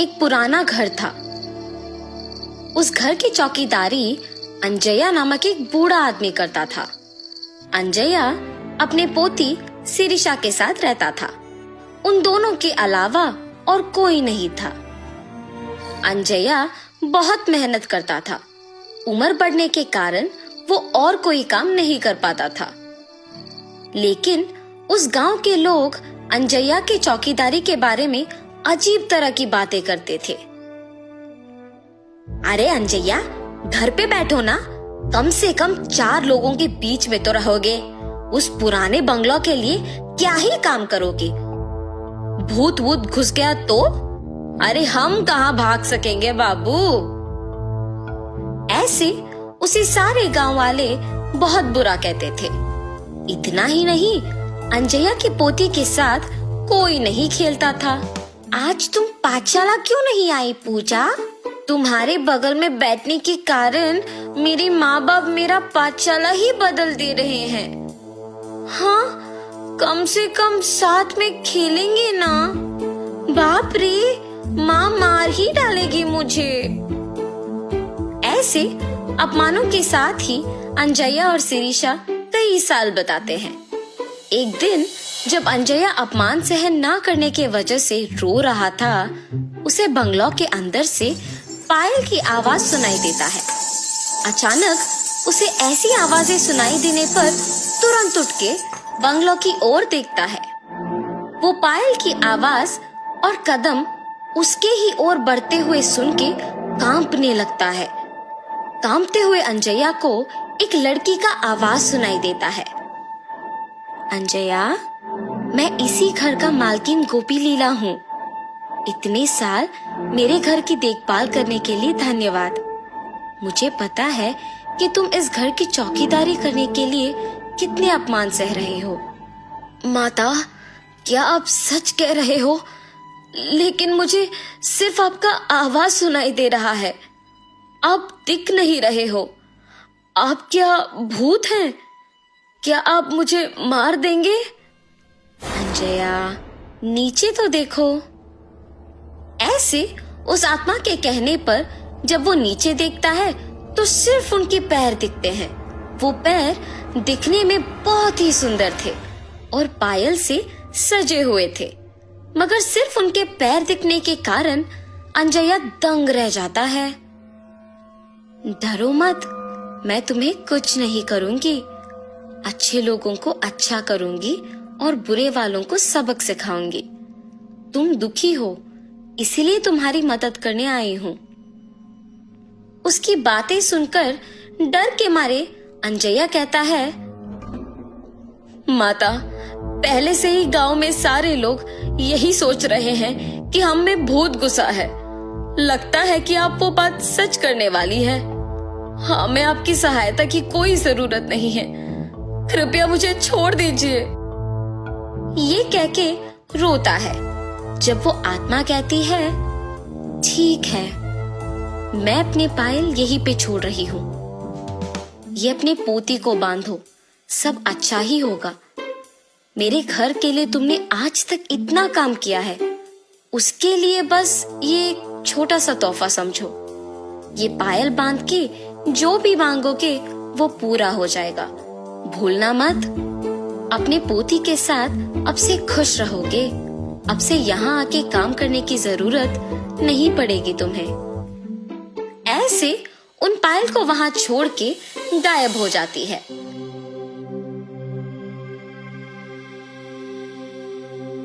एक पुराना घर था। उस घर की चौकीदारी अंजया नामक एक बूढ़ा आदमी करता था। अंजया अपने पोती शिरीषा के साथ रहता था। उन दोनों के अलावा और कोई नहीं था। अंजया बहुत मेहनत करता था। उम्र बढ़ने के कारण वो और कोई काम नहीं कर पाता था। लेकिन उस गांव के लोग अंजया की चौकीदारी के बारे में अजीब तरह की बातें करते थे। अरे अंजया, घर पे बैठो ना, कम से कम 4 लोगों के बीच में तो रहोगे। उस पुराने बंगलो के लिए क्या ही काम करोगे? भूत वूत घुस गया तो? अरे हम कहाँ भाग सकेंगे बाबू। ऐसे उसे सारे गांव वाले बहुत बुरा कहते थे। इतना ही नहीं, अंजया की पोती के साथ कोई नहीं खेलता था। आज तुम पाठशाला क्यों नहीं आई पूजा? तुम्हारे बगल में बैठने के कारण मेरे माँ बाप मेरा पाठशाला ही बदल दे रहे हैं। हाँ, कम से कम साथ में खेलेंगे ना। बाप रे, माँ मार ही डालेगी मुझे। ऐसे अपमानों के साथ ही अंजया और शिरीषा कई साल बताते हैं। एक दिन जब अंजया अपमान सहन ना करने के वजह से रो रहा था, उसे बंगलो के अंदर से पायल की आवाज सुनाई देता है। अचानक उसे ऐसी आवाजें सुनाई देने पर तुरंत उठ के बंगलो की ओर देखता है। वो पायल की आवाज और कदम उसके ही ओर बढ़ते हुए सुन के कांपने लगता है। कांपते हुए अंजया को एक लड़की का आवाज सुनाई देता है। अंजया, मैं इसी घर का मालकिन गोपी लीला हूँ। इतने साल मेरे घर की देखभाल करने के लिए धन्यवाद। मुझे पता है कि तुम इस घर की चौकीदारी करने के लिए कितने अपमान सह रहे हो। माता, क्या आप सच कह रहे हो? लेकिन मुझे सिर्फ आपका आवाज सुनाई दे रहा है। आप दिख नहीं रहे हो। आप क्या भूत हैं? क्या आप मुझे मार देंगे? अंजया, नीचे तो देखो। ऐसे उस आत्मा के कहने पर जब वो नीचे देखता है तो सिर्फ उनके पैर दिखते हैं। वो पैर दिखने में बहुत ही सुंदर थे और पायल से सजे हुए थे, मगर सिर्फ उनके पैर दिखने के कारण अंजया दंग रह जाता है। डरो मत, मैं तुम्हें कुछ नहीं करूंगी। अच्छे लोगों को अच्छा करूंगी और बुरे वालों को सबक सिखाऊंगी। तुम दुखी हो, इसीलिए तुम्हारी मदद करने आई हूँ। उसकी बातें सुनकर डर के मारे अंजया कहता है, माता, पहले से ही गांव में सारे लोग यही सोच रहे हैं कि हम में भूत घुसा है। लगता है कि आप वो बात सच करने वाली है। हमें आपकी सहायता की कोई जरूरत नहीं है। कृपया मुझे छोड़ दीजिए। ये कह के रोता है। जब वो आत्मा कहती है, ठीक है, मैं अपने पायल यहीं पे छोड़ रही हूँ। ये अपने पोती को बांधो, सब अच्छा ही होगा। मेरे घर के लिए तुमने आज तक इतना काम किया है, उसके लिए बस ये एक छोटा सा तोहफा समझो। ये पायल बांध के जो भी मांगोगे वो पूरा हो जाएगा। भूलना मत। अपने पोती के साथ अब से खुश रहोगे। अब से यहाँ आके काम करने की जरूरत नहीं पड़ेगी तुम्हें। ऐसे उन पायल को वहां छोड़ के गायब हो जाती है।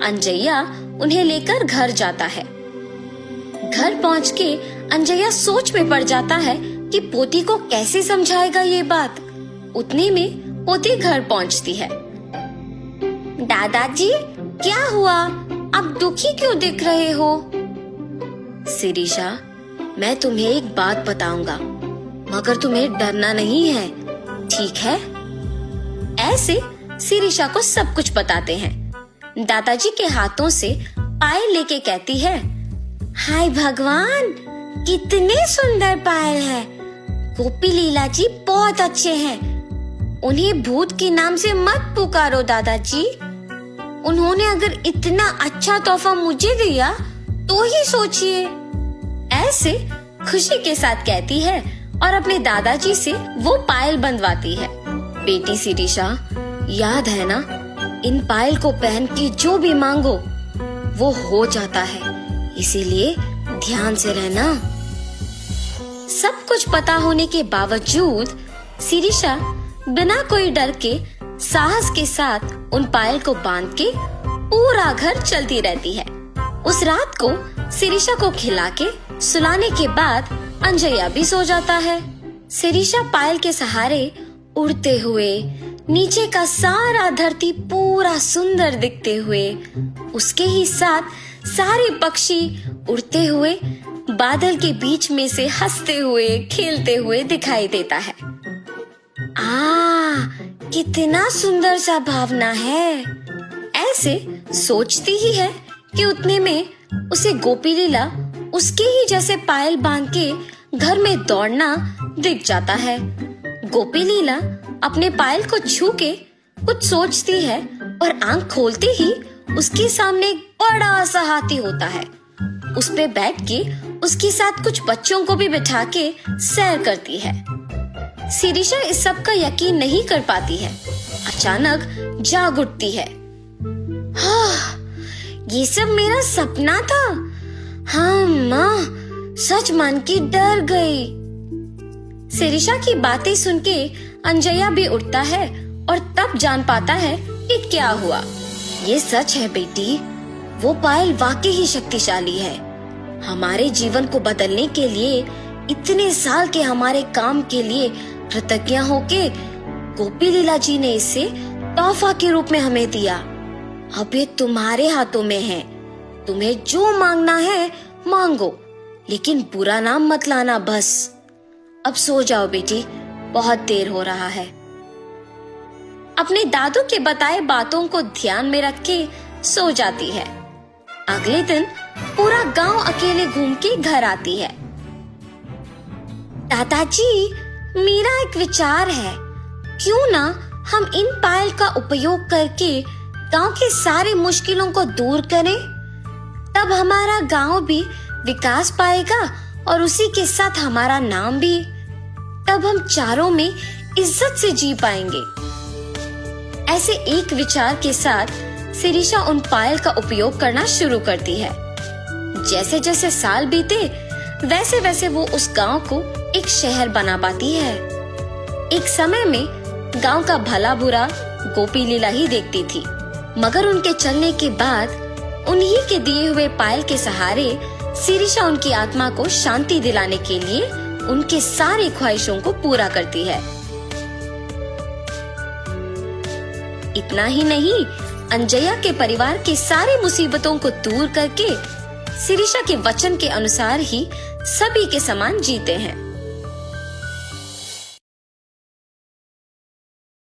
अंजया उन्हें लेकर घर जाता है। घर पहुंच के अंजया सोच में पड़ जाता है कि पोती को कैसे समझाएगा ये बात। उतने में पोती घर पहुंचती है। दादाजी, क्या हुआ? आप दुखी क्यों दिख रहे हो? शिरीषा, मैं तुम्हें एक बात बताऊंगा, मगर तुम्हें डरना नहीं है, ठीक है? ऐसे शिरीषा को सब कुछ बताते हैं। दादाजी के हाथों से पायल लेके कहती है, हाय भगवान, कितने सुंदर पायल है। गोपी लीला जी बहुत अच्छे हैं। उन्हें भूत के नाम से मत पुकारो दादाजी। उन्होंने अगर इतना अच्छा तोहफा मुझे दिया तो ही सोचिए। ऐसे खुशी के साथ कहती है और अपने दादाजी से वो पायल बंधवाती है। बेटी शिरीषा, याद है ना, इन पायल को पहन के जो भी मांगो वो हो जाता है, इसीलिए ध्यान से रहना। सब कुछ पता होने के बावजूद शिरीषा बिना कोई डर के साहस के साथ उन पायल को बांध के पूरा घर चलती रहती है। उस रात को शिरीषा को खिला के सुलाने के बाद अंजया भी सो जाता है। शिरीषा पायल के सहारे उड़ते हुए नीचे का सारा धरती पूरा सुंदर दिखते हुए, उसके ही साथ सारे पक्षी उड़ते हुए बादल के बीच में से हंसते हुए खेलते हुए दिखाई देता है। कितना सुंदर सा भावना है। ऐसे सोचती ही है कि उतने में उसे गोपी लीला उसके ही जैसे पायल बांध के घर में दौड़ना दिख जाता है। गोपी लीला अपने पायल को छू के कुछ सोचती है और आंख खोलते ही उसके सामने एक बड़ा सा हाथी होता है। उस पे बैठ के उसके साथ कुछ बच्चों को भी बिठा के सैर करती है। शिरीषा इस सब का यकीन नहीं कर पाती है। अचानक जाग उठती है। ये सब मेरा सपना था। हाँ माँ, सच मान के डर गई। शिरीषा की बातें सुन के अंजया भी उठता है और तब जान पाता है कि क्या हुआ। ये सच है बेटी, वो पायल वाकई ही शक्तिशाली है। हमारे जीवन को बदलने के लिए, इतने साल के हमारे काम के लिए कृतज्ञ होके गोपी लीला जी ने इसे तोहफा के रूप में हमें दिया। अब ये तुम्हारे हाथों में है। तुम्हें जो मांगना है मांगो, लेकिन बुरा नाम मत लाना बस। अब सो जाओ बेटी, बहुत देर हो रहा है। अपने दादू के बताए बातों को ध्यान में रख के सो जाती है। अगले दिन पूरा गांव अकेले घूम के घर आती है। दादाजी, मेरा एक विचार है, क्यों ना हम इन पायल का उपयोग करके गांव के सारे मुश्किलों को दूर करें। तब हमारा गांव भी विकास पाएगा और उसी के साथ हमारा नाम भी। तब हम चारों में इज्जत से जी पाएंगे। ऐसे एक विचार के साथ शिरीषा उन पायल का उपयोग करना शुरू करती है। जैसे जैसे साल बीते वैसे वैसे वो उस गांव को एक शहर बना पाती है। एक समय में गांव का भला बुरा गोपी लीला ही देखती थी, मगर उनके चलने के बाद उन्हीं के दिए हुए पायल के सहारे शिरीषा उनकी आत्मा को शांति दिलाने के लिए उनके सारे ख्वाहिशों को पूरा करती है। इतना ही नहीं, अंजया के परिवार के सारे मुसीबतों को दूर करके शिरीषा के वचन के अनुसार ही सभी के समान जीते हैं।